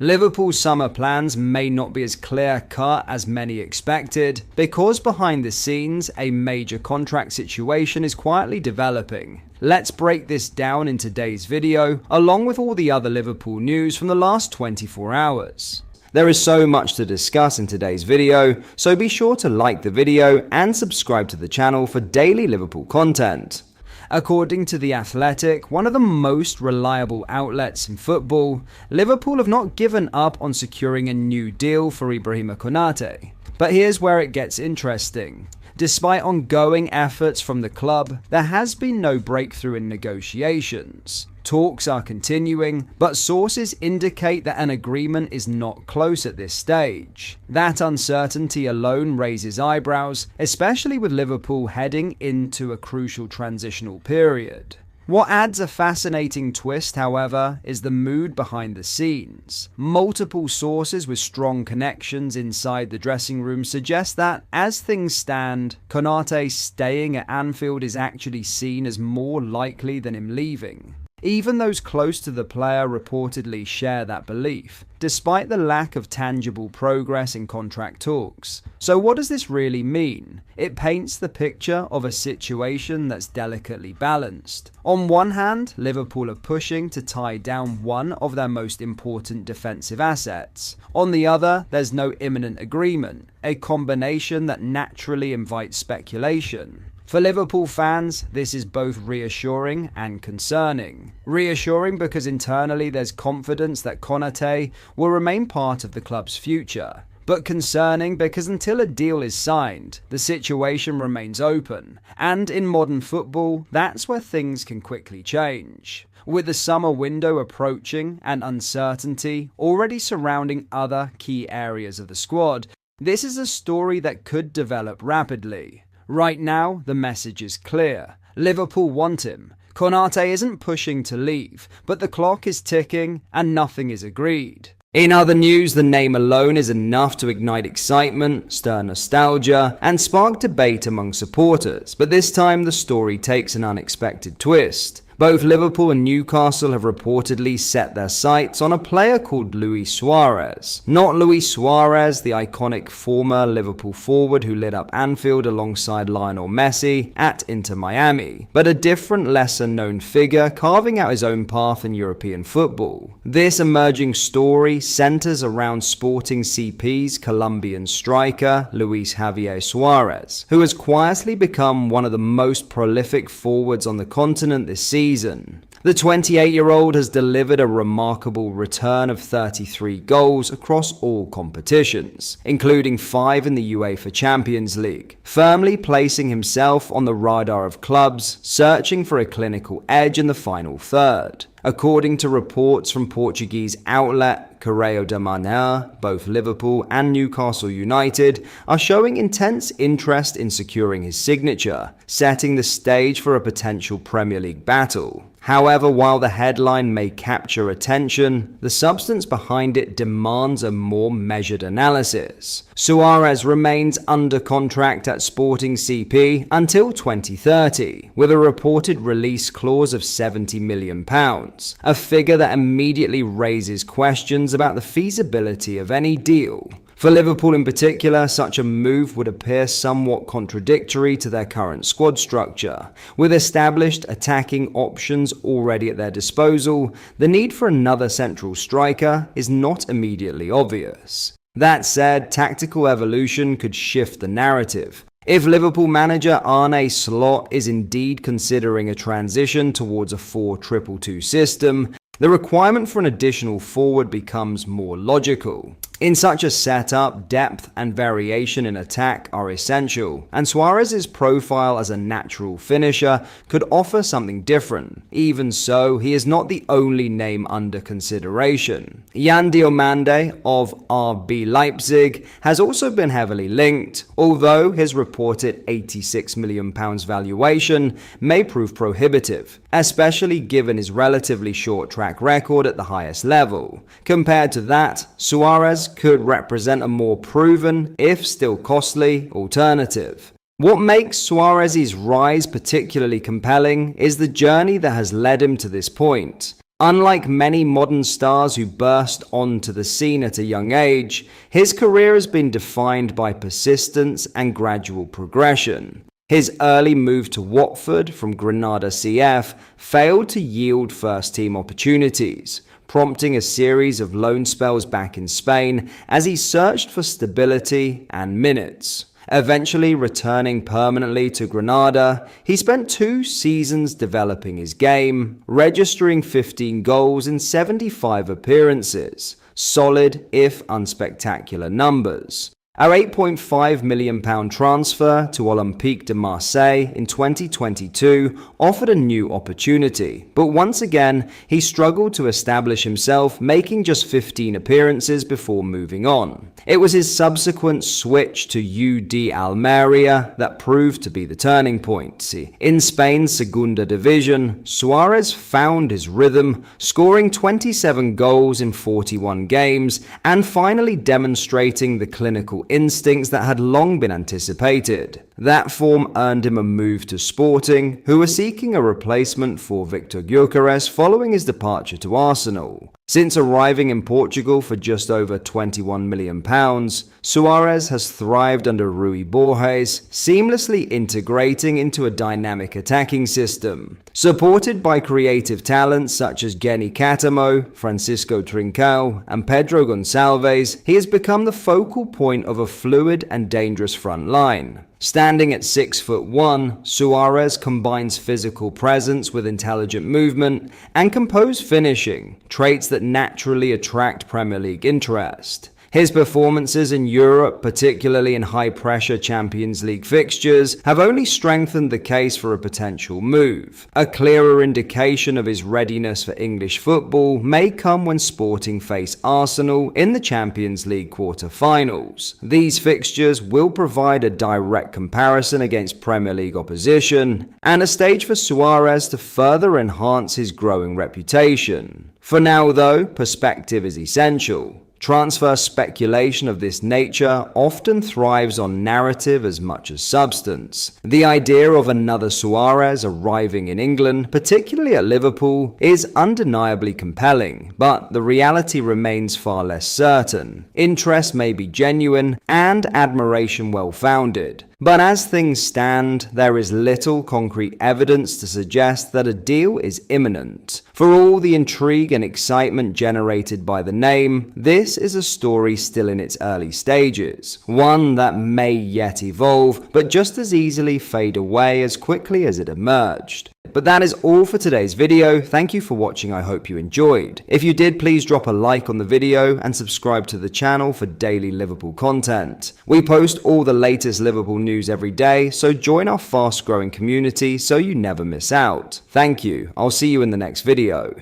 Liverpool's summer plans may not be as clear-cut as many expected, because behind the scenes, a major contract situation is quietly developing. Let's break this down in today's video, along with all the other Liverpool news from the last 24 hours. There is so much to discuss in today's video, so be sure to like the video and subscribe to the channel for daily Liverpool content. According to The Athletic, one of the most reliable outlets in football, Liverpool have not given up on securing a new deal for Ibrahim Konate. But here's where it gets interesting. Despite ongoing efforts from the club, there has been no breakthrough in negotiations. Talks are continuing, but sources indicate that an agreement is not close at this stage. That uncertainty alone raises eyebrows, especially with Liverpool heading into a crucial transitional period. What adds a fascinating twist, however, is the mood behind the scenes. Multiple sources with strong connections inside the dressing room suggest that, as things stand, Konate staying at Anfield is actually seen as more likely than him leaving. Even those close to the player reportedly share that belief, despite the lack of tangible progress in contract talks. So what does this really mean? It paints the picture of a situation that's delicately balanced. On one hand, Liverpool are pushing to tie down one of their most important defensive assets. On the other, there's no imminent agreement, a combination that naturally invites speculation. For Liverpool fans, this is both reassuring and concerning. Reassuring because internally there's confidence that Konate will remain part of the club's future. But concerning because until a deal is signed, the situation remains open. And in modern football, that's where things can quickly change. With the summer window approaching and uncertainty already surrounding other key areas of the squad, this is a story that could develop rapidly. Right now, the message is clear. Liverpool want him. Konate isn't pushing to leave, but the clock is ticking and nothing is agreed. In other news, the name alone is enough to ignite excitement, stir nostalgia, and spark debate among supporters, but this time the story takes an unexpected twist. Both Liverpool and Newcastle have reportedly set their sights on a player called Luis Suarez. Not Luis Suarez, the iconic former Liverpool forward who lit up Anfield alongside Lionel Messi at Inter Miami, but a different, lesser-known figure carving out his own path in European football. This emerging story centers around Sporting CP's Colombian striker Luis Javier Suarez, who has quietly become one of the most prolific forwards on the continent this season. The 28-year-old has delivered a remarkable return of 33 goals across all competitions, including 5 in the UEFA Champions League, firmly placing himself on the radar of clubs searching for a clinical edge in the final third. According to reports from Portuguese outlet Correio da Manhã, both Liverpool and Newcastle United are showing intense interest in securing his signature, setting the stage for a potential Premier League battle. However, while the headline may capture attention, the substance behind it demands a more measured analysis. Suarez remains under contract at Sporting CP until 2030, with a reported release clause of £70 million, a figure that immediately raises questions about the feasibility of any deal. For Liverpool in particular, such a move would appear somewhat contradictory to their current squad structure. With established attacking options already at their disposal, the need for another central striker is not immediately obvious. That said, tactical evolution could shift the narrative. If Liverpool manager Arne Slot is indeed considering a transition towards a 4-2-2 system, the requirement for an additional forward becomes more logical. In such a setup, depth and variation in attack are essential, and Suarez's profile as a natural finisher could offer something different. Even so, he is not the only name under consideration. Yan Diomande of RB Leipzig has also been heavily linked, although his reported £86 million valuation may prove prohibitive, especially given his relatively short track record at the highest level. Compared to that, Suarez could represent a more proven, if still costly, alternative. What makes Suarez's rise particularly compelling is the journey that has led him to this point. Unlike many modern stars who burst onto the scene at a young age, his career has been defined by persistence and gradual progression. His early move to Watford from Granada CF failed to yield first-team opportunities, prompting a series of loan spells back in Spain as he searched for stability and minutes. Eventually returning permanently to Granada, he spent 2 seasons developing his game, registering 15 goals in 75 appearances. Solid, if unspectacular numbers. Our £8.5 million transfer to Olympique de Marseille in 2022 offered a new opportunity, but once again, he struggled to establish himself, making just 15 appearances before moving on. It was his subsequent switch to UD Almeria that proved to be the turning point. In Spain's Segunda Division, Suarez found his rhythm, scoring 27 goals in 41 games and finally demonstrating the clinical instincts that had long been anticipated. That form earned him a move to Sporting, who were seeking a replacement for Victor Gyökeres following his departure to Arsenal. Since arriving in Portugal for just over £21 million, Suarez has thrived under Rui Borges, seamlessly integrating into a dynamic attacking system. Supported by creative talents such as Geni Catamo, Francisco Trincao, and Pedro Gonçalves, he has become the focal point of a fluid and dangerous front line. Standing at 6'1", Suarez combines physical presence with intelligent movement and composed finishing, traits that naturally attract Premier League interest. His performances in Europe, particularly in high-pressure Champions League fixtures, have only strengthened the case for a potential move. A clearer indication of his readiness for English football may come when Sporting face Arsenal in the Champions League quarter-finals. These fixtures will provide a direct comparison against Premier League opposition and a stage for Suarez to further enhance his growing reputation. For now, though, perspective is essential. Transfer speculation of this nature often thrives on narrative as much as substance. The idea of another Suarez arriving in England, particularly at Liverpool, is undeniably compelling, but the reality remains far less certain. Interest may be genuine and admiration well-founded. But as things stand, there is little concrete evidence to suggest that a deal is imminent. For all the intrigue and excitement generated by the name, this is a story still in its early stages, one that may yet evolve, but just as easily fade away as quickly as it emerged. But that is all for today's video. Thank you for watching. I hope you enjoyed. If you did, please drop a like on the video and subscribe to the channel for daily Liverpool content. We post all the latest Liverpool news every day, so join our fast-growing community so you never miss out. Thank you. I'll see you in the next video.